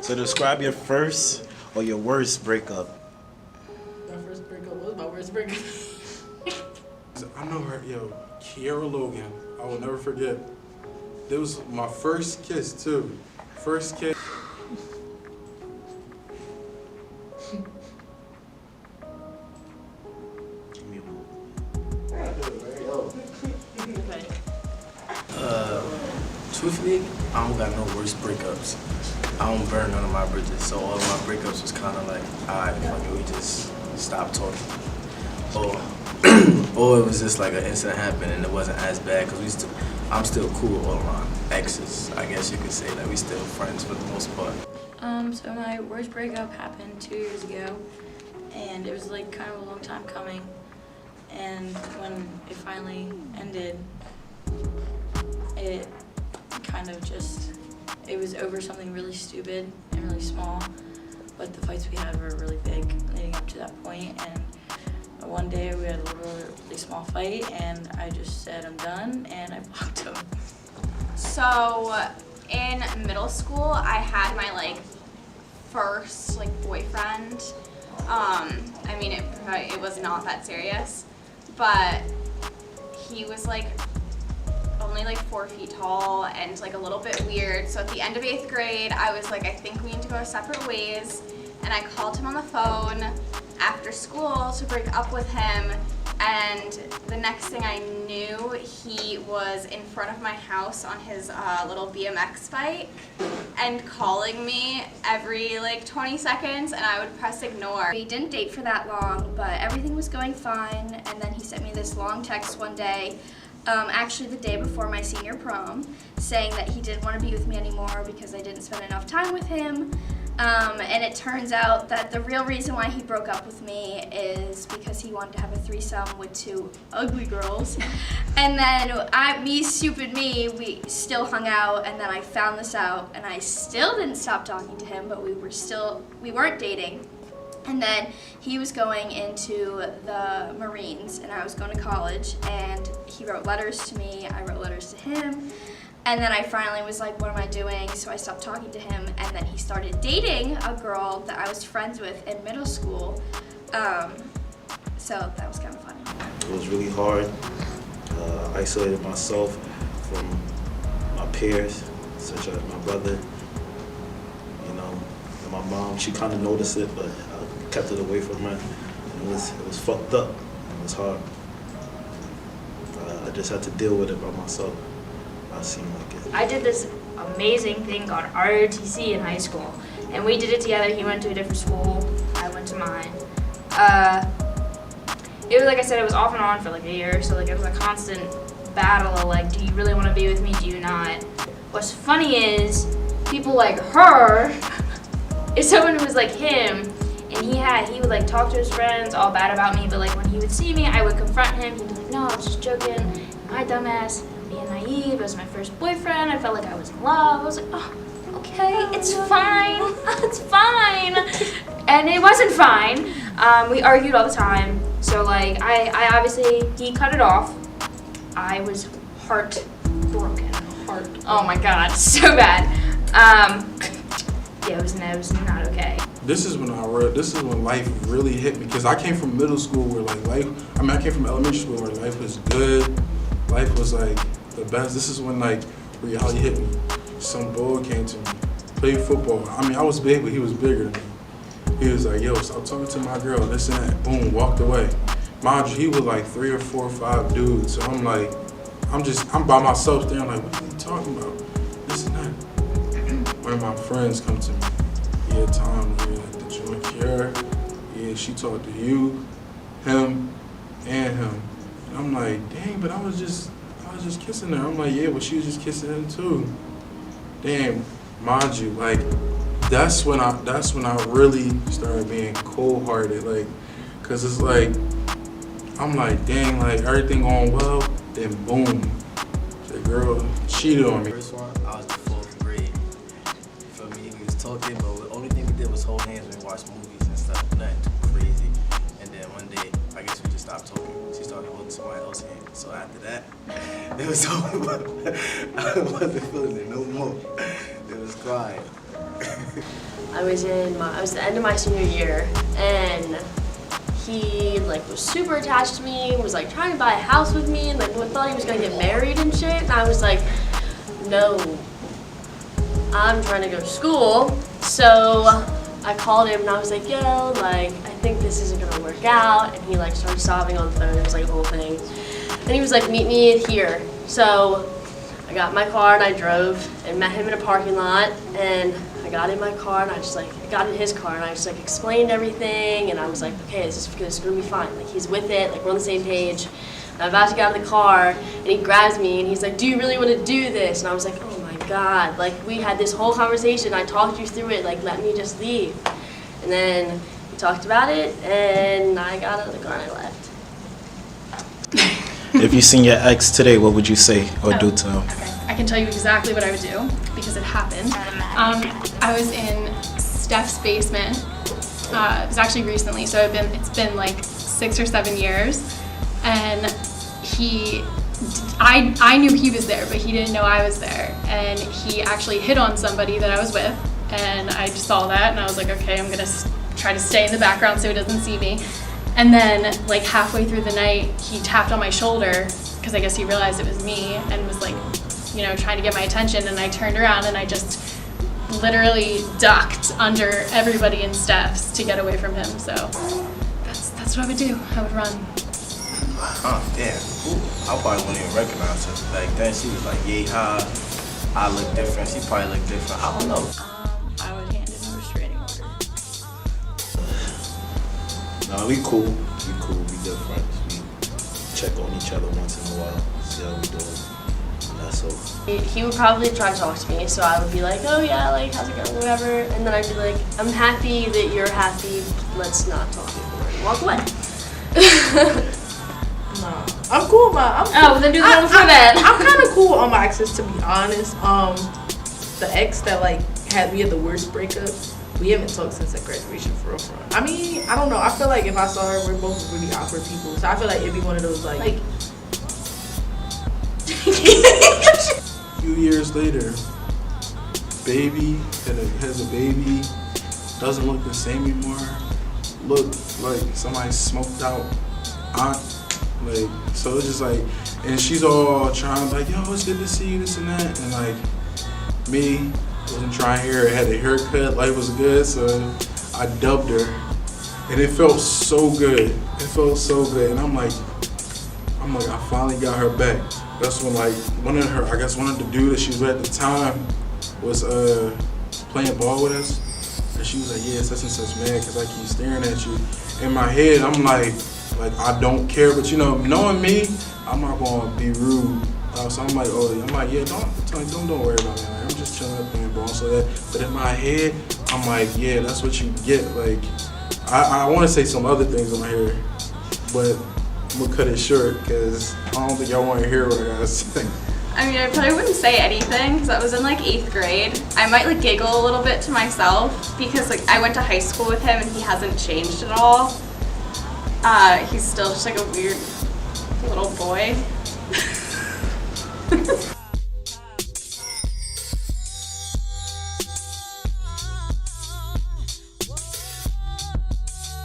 So describe your first or your worst breakup. My first breakup was my worst breakup. I know her, yo, Kiara Logan. I will never forget. It was my first kiss too. First kiss. Truthfully, I don't got no worst breakups. I don't burn none of my bridges, so all of my breakups was kind of like, alright, fuck it, we just stop talking. Or it was just like an incident happened and it wasn't as bad because I'm still cool with all of my exes. I guess you could say that we still friends for the most part. So my worst breakup happened 2 years ago, and it was like kind of a long time coming. And when it finally ended, it kind of just, it was over something really stupid and really small, but the fights we had were really big leading up to that point. And one day we had a really small fight, and I just said I'm done, and I blocked him. So in middle school, I had my first boyfriend. I mean, it was not that serious, but he was only 4 feet tall and a little bit weird. So at the end of 8th grade, I was like, I think we need to go our separate ways. And I called him on the phone after school to break up with him. And the next thing I knew, he was in front of my house on his little BMX bike and calling me every 20 seconds, and I would press ignore. We didn't date for that long, but everything was going fine. And then he sent me this long text one day, actually the day before my senior prom, saying that he didn't want to be with me anymore because I didn't spend enough time with him. And it turns out that the real reason why he broke up with me is because he wanted to have a threesome with 2 ugly girls. And then me, stupid me, we still hung out, and then I found this out, and I still didn't stop talking to him, but we weren't dating. And then he was going into the Marines, and I was going to college, and he wrote letters to me, I wrote letters to him. And then I finally was like, what am I doing? So I stopped talking to him, and then he started dating a girl that I was friends with in middle school. So that was kind of funny. It was really hard. I isolated myself from my peers, such as my brother, and my mom. She kind of noticed it, but I kept it away from her. It was fucked up. It was hard. I just had to deal with it by myself. I did this amazing thing called ROTC in high school, and we did it together. He went to a different school, I went to mine. It was, like I said, it was off and on for a year, so it was a constant battle of do you really want to be with me, do you not? What's funny is, people like her, if someone was like him, and he would talk to his friends all bad about me, but when he would see me, I would confront him. He'd be like, no, I was just joking, my dumbass. Being naive, it was my first boyfriend, I felt like I was in love. I was like, oh, okay, it's fine, it's fine. And it wasn't fine. We argued all the time. So I obviously, he cut it off. I was heartbroken. Oh my God, so bad. Yeah, it was not okay. This is when life really hit me, because I came from middle school where I came from elementary school where life was good. Life was the best. This is when reality hit me. Some boy came to me, played football. I was big, but he was bigger than me. He was like, yo, stop talking to my girl, this and that. Boom, walked away. Mind you, he was 3 or 4 or 5 dudes. So I'm by myself there. I'm like, what are you talking about? This and that. One of my friends come to me. He had time to be did you want Kiara? Yeah, she talked to you, him, and him. And I'm like, dang, but I was just kissing her. I'm like, yeah, but she was just kissing him too. Damn, mind you, that's when I really started being cold-hearted, cause it's I'm like, dang, everything going well, then boom, the girl cheated on me. First one, I was in 4th grade. For me, we was talking, but the only thing we did was hold hands and watch movies and stuff, nothing too crazy. And then one day, I guess we just stopped talking. She started holding somebody else's hand. So after that, it was over. I wasn't feeling it no more. It was crying. I was the end of my senior year, and he like was super attached to me, was like trying to buy a house with me, and like thought he was gonna get married and shit. And I was like, no, I'm trying to go to school. So I called him and I was like, yo, like I think this isn't gonna work out. And he like started sobbing on the phone. It was like a whole thing. And he was like, meet me here. So I got in my car and I drove and met him in a parking lot, and I got in my car and I got in his car and I just like explained everything, and I was like, okay, this is gonna be fine. Like he's with it, like we're on the same page. And I'm about to get out of the car and he grabs me and he's like, do you really want to do this? And I was like, oh my God, like we had this whole conversation, I talked you through it, like let me just leave. And then we talked about it and I got out of the car and I left. If you seen your ex today, what would you say or do to him? Okay, I can tell you exactly what I would do because it happened. I was in Steph's basement. It was actually recently, so it's been like 6 or 7 years, and I knew he was there, but he didn't know I was there, and he actually hit on somebody that I was with, and I just saw that, and I was like, okay, I'm gonna try to stay in the background so he doesn't see me. And then, like halfway through the night, he tapped on my shoulder because I guess he realized it was me and was like, you know, trying to get my attention. And I turned around and I just literally ducked under everybody in Steph's to get away from him. So that's what I would do. I would run. Oh, damn. Ooh, I probably wouldn't even recognize her. Back then, she was like, yay, hi. I look different. She probably looked different. I don't know. I would hand him a restraining order. Nah, we cool. We good friends. We check on each other once in a while, see how we doing. That's all. He would probably try to talk to me, so I would be like, oh yeah, like how's it going, whatever. And then I'd be like, I'm happy that you're happy. Let's not talk anymore. And walk away. Nah, I'm cool with my. Oh, then do the one for that. I'm kind of cool on my exes, to be honest. The ex that like had me at the worst breakup, we haven't talked since like graduation for real. I mean, I don't know. I feel like if I saw her, we're both really awkward people. So I feel like it'd be one of those like A few years later, baby has a baby, doesn't look the same anymore. Look like somebody smoked out aunt. Like, so it's just like, and she's all trying like, yo, it's good to see you, this and that. And like, me, wasn't trying to hear her, had a haircut, life was good, so I dubbed her. And it felt so good. It felt so good. And I'm like, I finally got her back. That's when like one of the dudes that she was with at the time was playing ball with us. And she was like, yeah, such and such, man, because I keep staring at you. In my head, I'm like I don't care, but you know, knowing me, I'm not gonna be rude. So I'm like, yeah, don't worry about me. Like, I'm just chilling up playing ball, so that. But in my head, I'm like, yeah, that's what you get. Like, I want to say some other things on here, but I'm gonna cut it short because I don't think y'all want to hear what I gotta say. I mean, I probably wouldn't say anything because I was in like 8th grade. I might like giggle a little bit to myself because like I went to high school with him and he hasn't changed at all. He's still just like a weird little boy.